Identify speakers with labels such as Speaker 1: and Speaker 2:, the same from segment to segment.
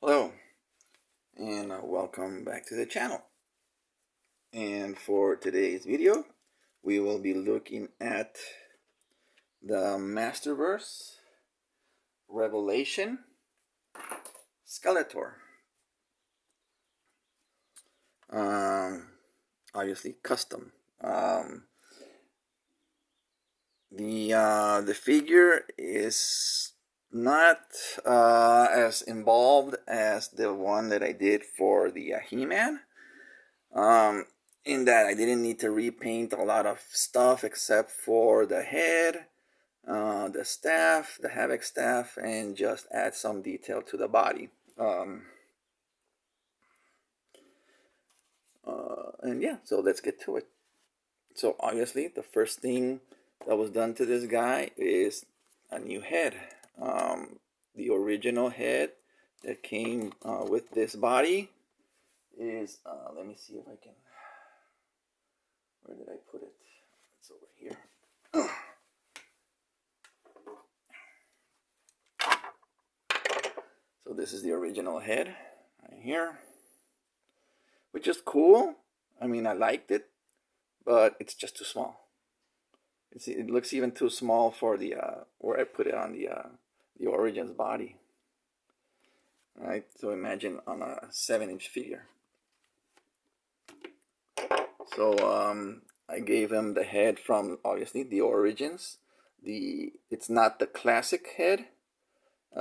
Speaker 1: Hello, and welcome back to the channel. And for today's video, we will be looking at the Masterverse Revelation Skeletor. Obviously custom. The figure is not as involved as the one that I did for the He-Man. In that I didn't need to repaint a lot of stuff except for the head, the staff, the Havoc staff, and just add some detail to the body. And yeah, so let's get to it. So obviously the first thing that was done to this guy is a new head. The original head that came with this body is, let me see if I can, where did I put it? It's over here. So this is the original head right here, which is cool. I mean, I liked it, but it's just too small. It looks even too small for the where I put it on the Origins body. Right, so imagine on a 7-inch figure. So I gave him the head from obviously the Origins. It's not the classic head.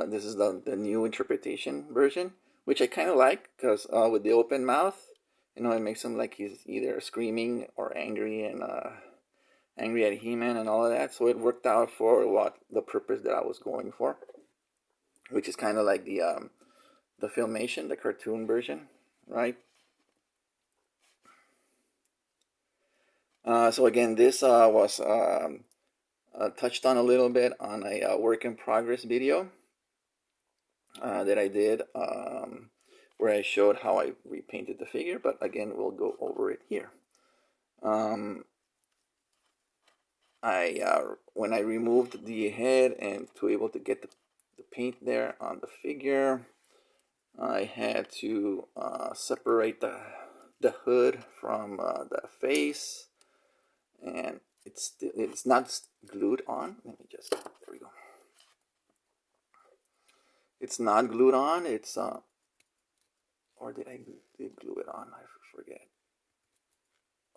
Speaker 1: This is the new interpretation version, which I kind of like because with the open mouth, you know, it makes him like he's either screaming or angry and angry at He-Man and all of that. So it worked out for what the purpose that I was going for, which is kind of like the Filmation, the cartoon version, right? So again, this was touched on a little bit on a work in progress video that I did where I showed how I repainted the figure, but again, we'll go over it here. When I removed the head and to able to get the paint there on the figure, I had to separate the hood from the face, and it's not glued on. Let me just, there we go. It's not glued on. It's or did I glue it on? I forget.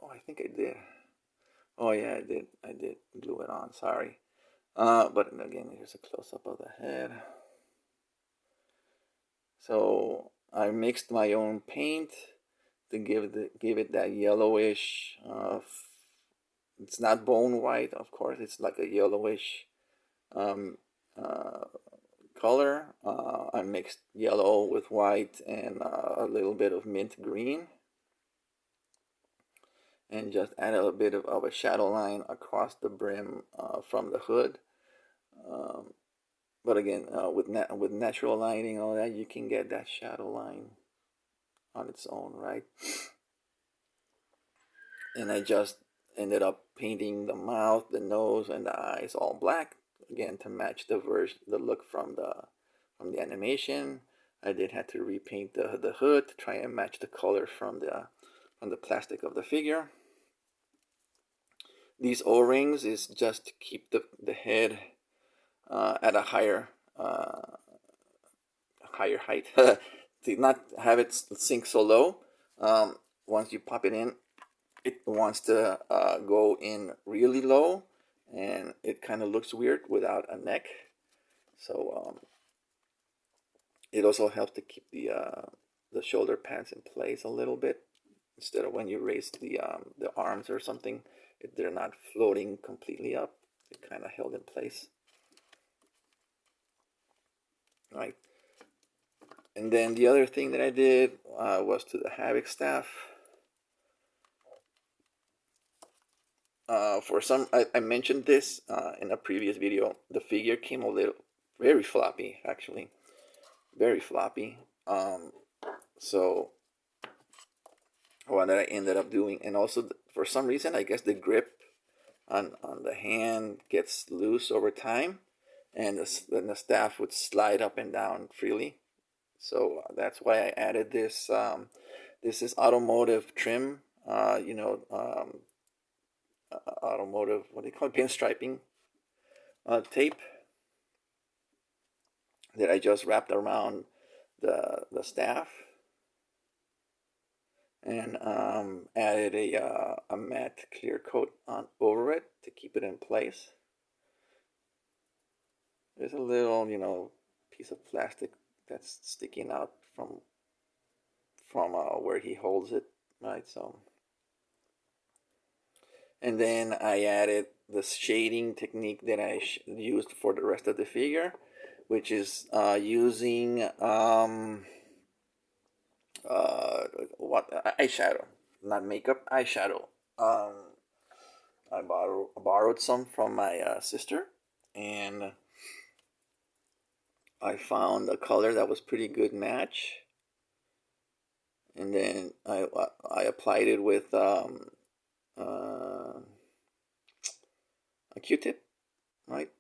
Speaker 1: Oh, I think I did. Oh yeah, I did glue it on. Sorry. But again, here's a close-up of the head. So I mixed my own paint to give it that yellowish. It's not bone white, of course. It's like a yellowish color. I mixed yellow with white and a little bit of mint green, and just add a bit of a shadow line across the brim from the hood. But again, with natural lighting and all that, you can get that shadow line on its own, right? And I just ended up painting the mouth, the nose, and the eyes all black, again to match the look from the animation. I did have to repaint the hood to try and match the color from the plastic of the figure. These O-rings is just to keep the head at a higher height to not have it sink so low. Once you pop it in, it wants to go in really low, and it kind of looks weird without a neck. So it also helps to keep the shoulder pads in place a little bit, instead of when you raise the arms or something, they're not floating completely up. They're kind of held in place. Right. And then the other thing that I did was to the Havoc staff. I mentioned this in a previous video. The figure came very floppy, actually, very floppy. So what I ended up doing, and also for some reason, I guess the grip on the hand gets loose over time, and the staff would slide up and down freely. So that's why I added this. This is automotive trim, automotive, what do you call it, pinstriping tape that I just wrapped around the staff, and added a matte clear coat on over it to keep it in place. There's a little, piece of plastic that's sticking out from where he holds it, right? So, and then I added the shading technique that I used for the rest of the figure, which is using what eyeshadow, not makeup, eyeshadow. I borrowed some from my sister, and I found a color that was pretty good match, and then I applied it with a Q-tip, right,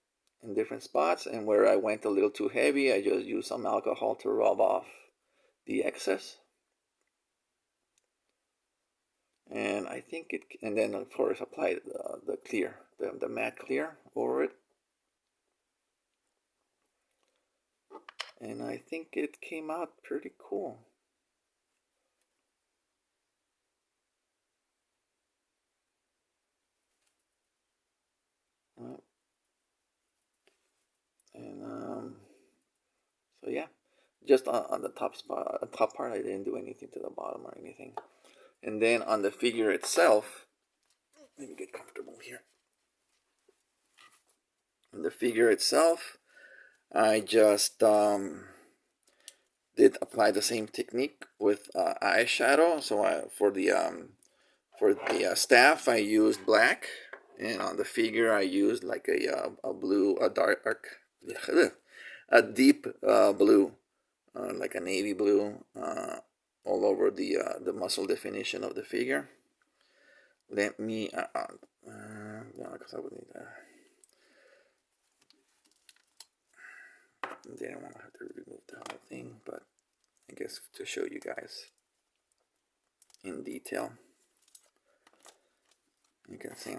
Speaker 1: in different spots, and where I went a little too heavy, I just used some alcohol to rub off the excess. And I think it, and then of course applied the clear, the matte clear over it. And I think it came out pretty cool. And so yeah, just on the top part, I didn't do anything to the bottom or anything. And then on the figure itself, let me get comfortable here. On the figure itself, I just did apply the same technique with eyeshadow. So for the staff, I used black, and on the figure, I used like a blue, a dark, a deep blue, like a navy blue, all over the muscle definition of the figure. Let me, no, because I would need that. Then I won't have to remove the whole thing, but I guess to show you guys in detail, you can see.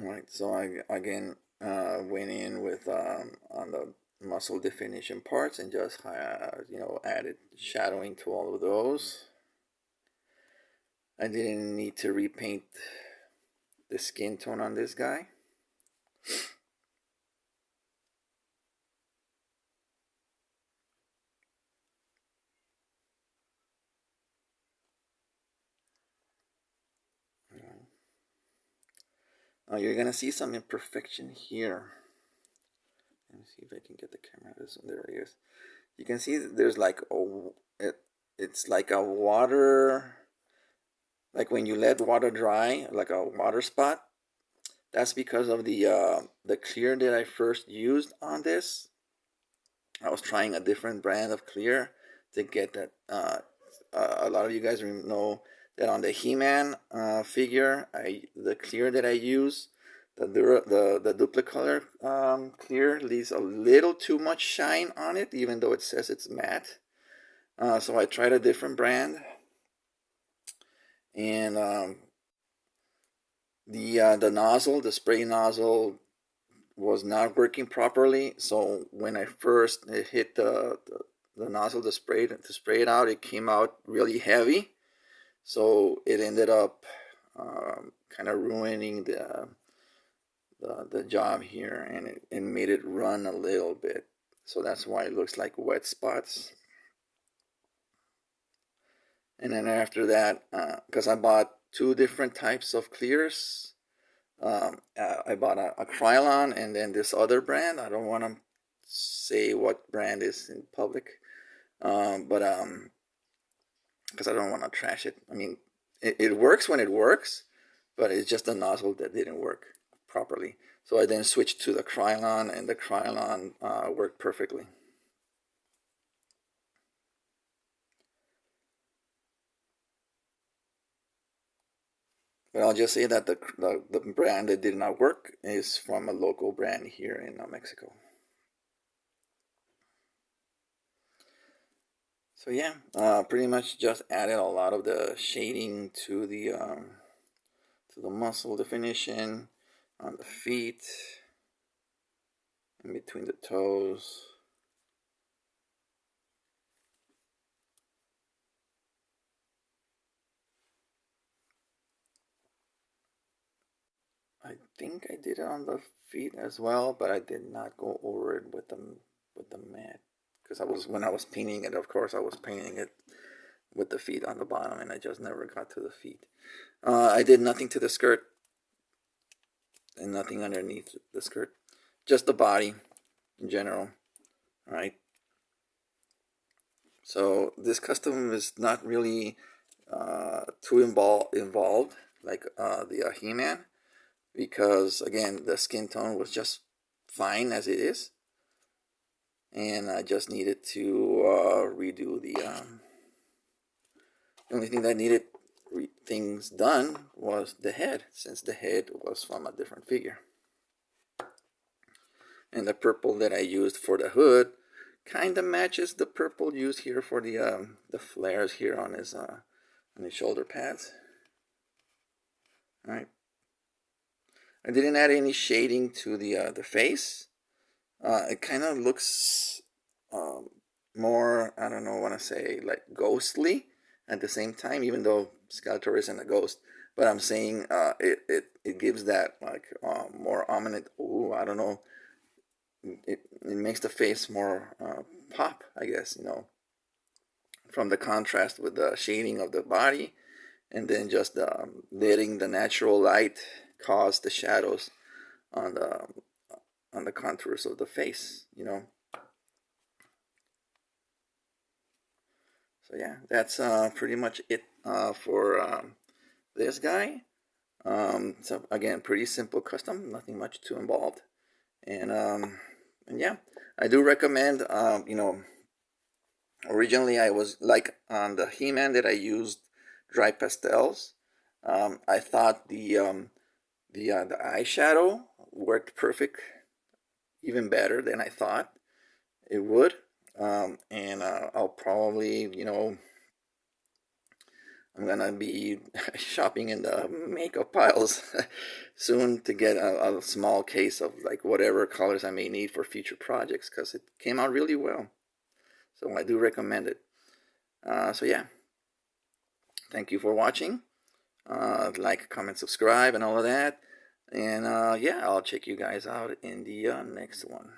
Speaker 1: Alright, so I again went in with on the muscle definition parts and just added shadowing to all of those. I didn't need to repaint the skin tone on this guy. Now you're gonna see some imperfection here. Let me see if I can get the camera. There it is. You can see there's like it's like a water, like when you let water dry, like a water spot. That's because of the clear that I first used on this. I was trying a different brand of clear to get that. A lot of you guys know that on the He-Man figure, the clear that I use, the duplicolor clear leaves a little too much shine on it, even though it says it's matte. So I tried a different brand, and the nozzle, the spray nozzle, was not working properly. So when I first hit the nozzle to spray it out, it came out really heavy. So it ended up kind of ruining the job here, and it made it run a little bit. So that's why it looks like wet spots. And then after that, because I bought two different types of clears, I bought a Krylon and then this other brand. I don't want to say what brand is in public, but because I don't want to trash it. I mean, it works when it works, but it's just the nozzle that didn't work properly. So I then switched to the Krylon, and the Krylon worked perfectly. But I'll just say that the brand that did not work is from a local brand here in Mexico. So yeah, pretty much just added a lot of the shading to the muscle definition on the feet, in between the toes. I think I did it on the feet as well, but I did not go over it with the mat, because when I was painting it, of course, I was painting it with the feet on the bottom, and I just never got to the feet. I did nothing to the skirt and nothing underneath the skirt, just the body in general. All right. So this custom is not really too involved like the He-Man, because again the skin tone was just fine as it is, and I just needed to redo the only thing that needed things done was the head, since the head was from a different figure. And the purple that I used for the hood kind of matches the purple used here for the flares here on his shoulder pads. All right. I didn't add any shading to the face. It kind of looks more, I don't know, I want to say like ghostly at the same time, even though Skeletor isn't a ghost. But I'm saying it gives that like more ominous. Oh, I don't know. It makes the face more pop, I guess, from the contrast with the shading of the body, and then just letting the natural light cause the shadows on the contours of the face. So yeah, that's pretty much it for this guy. So again, pretty simple custom, nothing much too involved, and yeah, I do recommend. Originally I was like on the He-Man that I used dry pastels. I thought the eyeshadow worked perfect, even better than I thought it would. And I'll probably, I'm gonna be shopping in the makeup piles soon to get a small case of like whatever colors I may need for future projects, because it came out really well. So I do recommend it. So yeah, thank you for watching. Like, comment, subscribe, and all of that. And yeah, I'll check you guys out in the next one.